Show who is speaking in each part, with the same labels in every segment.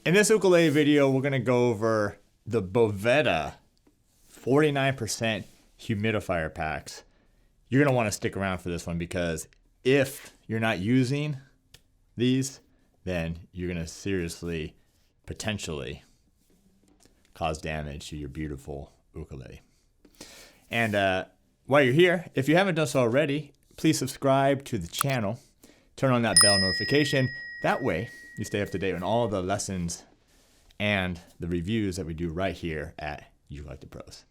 Speaker 1: In this ukulele video, we're going to go over the Boveda 49% Humidifier Packs. You're going to want to stick around for this one because if you're not using these, then you're going to seriously, potentially cause damage to your beautiful ukulele. And while you're here, if you haven't done so already, please subscribe to the channel. Turn on that bell notification. That way, you stay up to date on all the lessons and the reviews that we do right here at ukelikethepros.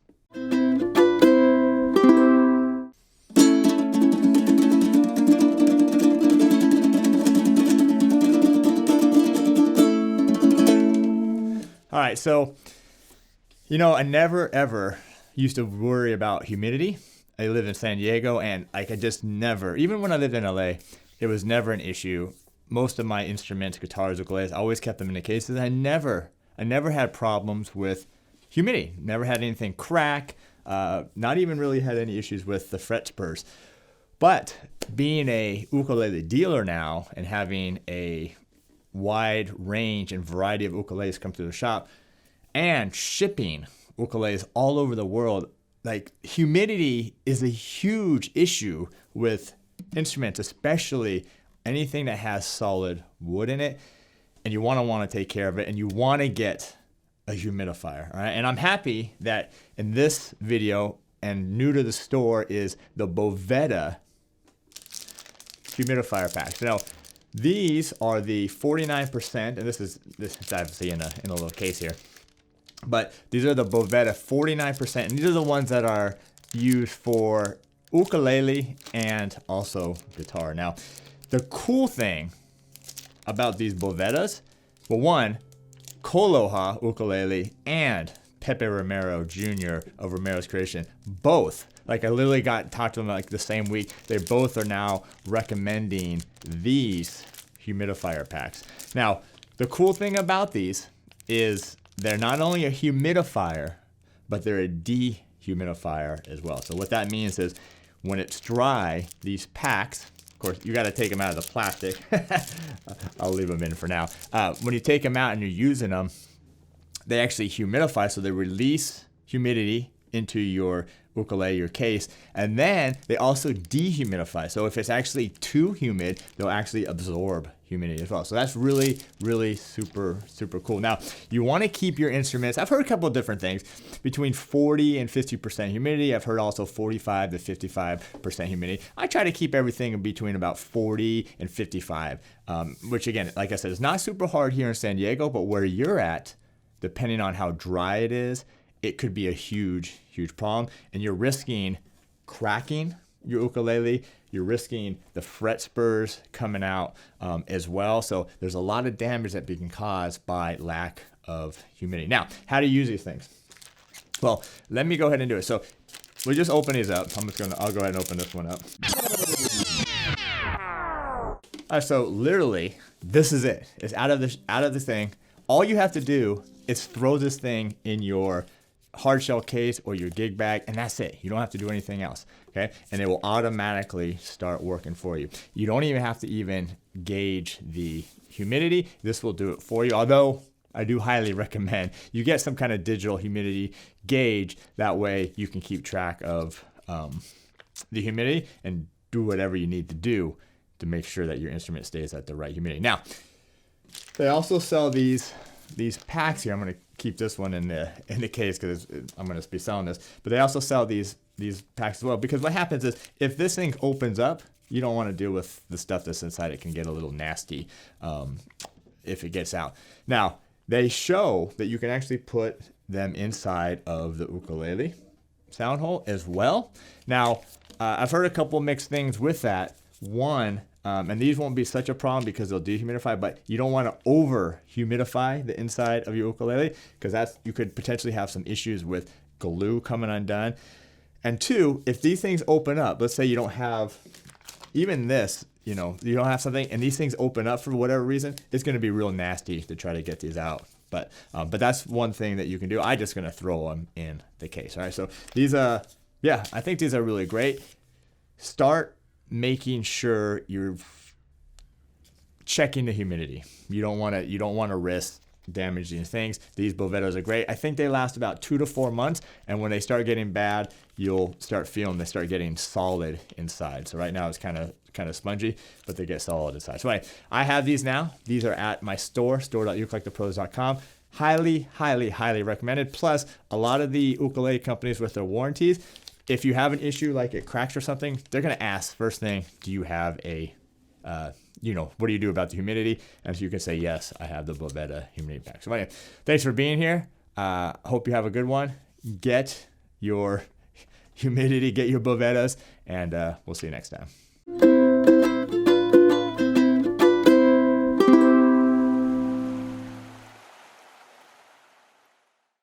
Speaker 1: All right, so, I never ever used to worry about humidity. I live in San Diego, and I just never, even when I lived in LA, it was never an issue. Most of my instruments, guitars, ukuleles, I always kept them in the cases. I never had problems with humidity. Never had anything crack. Not even really had any issues with the fret spurs. But being a ukulele dealer now and having a wide range and variety of ukuleles come through the shop and shipping ukuleles all over the world, like humidity is a huge issue with instruments, especially anything that has solid wood in it, and you want to take care of it, and you want to get a humidifier, all right? And I'm happy that in this video, and new to the store, is the Boveda Humidifier Packs. Now, these are the 49%, and this is obviously in a little case here, but these are the Boveda 49%, and these are the ones that are used for ukulele and also guitar. Now, the cool thing about these Bovedas, well, one, Koloha Ukulele and Pepe Romero Jr. of Romero's Creation, both, like I literally talked to them like the same week, they both are now recommending these humidifier packs. Now, the cool thing about these is they're not only a humidifier, but they're a dehumidifier as well. So what that means is when it's dry, these packs, of course, you got to take them out of the plastic. I'll leave them in for now. When you take them out and you're using them, they actually humidify, so they release humidity into your ukulele, your case, and then they also dehumidify. So if it's actually too humid, they'll actually absorb humidity as well. So that's really, really super, super cool. Now, you want to keep your instruments, I've heard a couple of different things, between 40 and 50% humidity. I've heard also 45 to 55% humidity. I try to keep everything in between about 40 and 55, which again, like I said, is not super hard here in San Diego, but where you're at, depending on how dry it is, it could be a huge, huge problem. And you're risking cracking your ukulele. You're risking the fret spurs coming out as well. So there's a lot of damage that can cause by lack of humidity. Now, how to use these things? Well, let me go ahead and do it. So we'll just open these up. I'll go ahead and open this one up. All right, so literally, this is it. It's out of this thing. All you have to do is throw this thing in your hard shell case or your gig bag, and that's it. You don't have to do anything else, okay? And it will automatically start working for you. You don't even have to even gauge the humidity. This will do it for you, although I do highly recommend you get some kind of digital humidity gauge. That way you can keep track of the humidity and do whatever you need to do to make sure that your instrument stays at the right humidity. Now, they also sell these packs here. I'm going to keep this one in the case because I'm going to be selling this. But they also sell these packs as well, because what happens is if this thing opens up, you don't want to deal with the stuff that's inside. It can get a little nasty if it gets out. Now, they show that you can actually put them inside of the ukulele sound hole as well. Now, I've heard a couple mixed things with that. One, and these won't be such a problem because they'll dehumidify, but you don't want to over humidify the inside of your ukulele because you could potentially have some issues with glue coming undone. And two, if these things open up, let's say you don't have even this, you don't have something and these things open up for whatever reason, it's going to be real nasty to try to get these out. But that's one thing that you can do. I'm just going to throw them in the case. All right, so these, I think these are really great. Start making sure you're checking the humidity. You don't want to risk damaging things. These Bovedas are great. I think they last about 2 to 4 months, and when they start getting bad, you'll start feeling they start getting solid inside. So right now it's kind of spongy, but they get solid inside. So anyway, I have these now. These are at my store.ukelikethepros.com. Highly, highly, highly recommended. Plus, a lot of the ukulele companies with their warranties, if you have an issue like it cracks or something, they're going to ask first thing, do you have a, what do you do about the humidity? And so you can say, yes, I have the Boveda humidity pack. So anyway, thanks for being here. Hope you have a good one. Get your humidity, get your Bovedas, and we'll see you next time.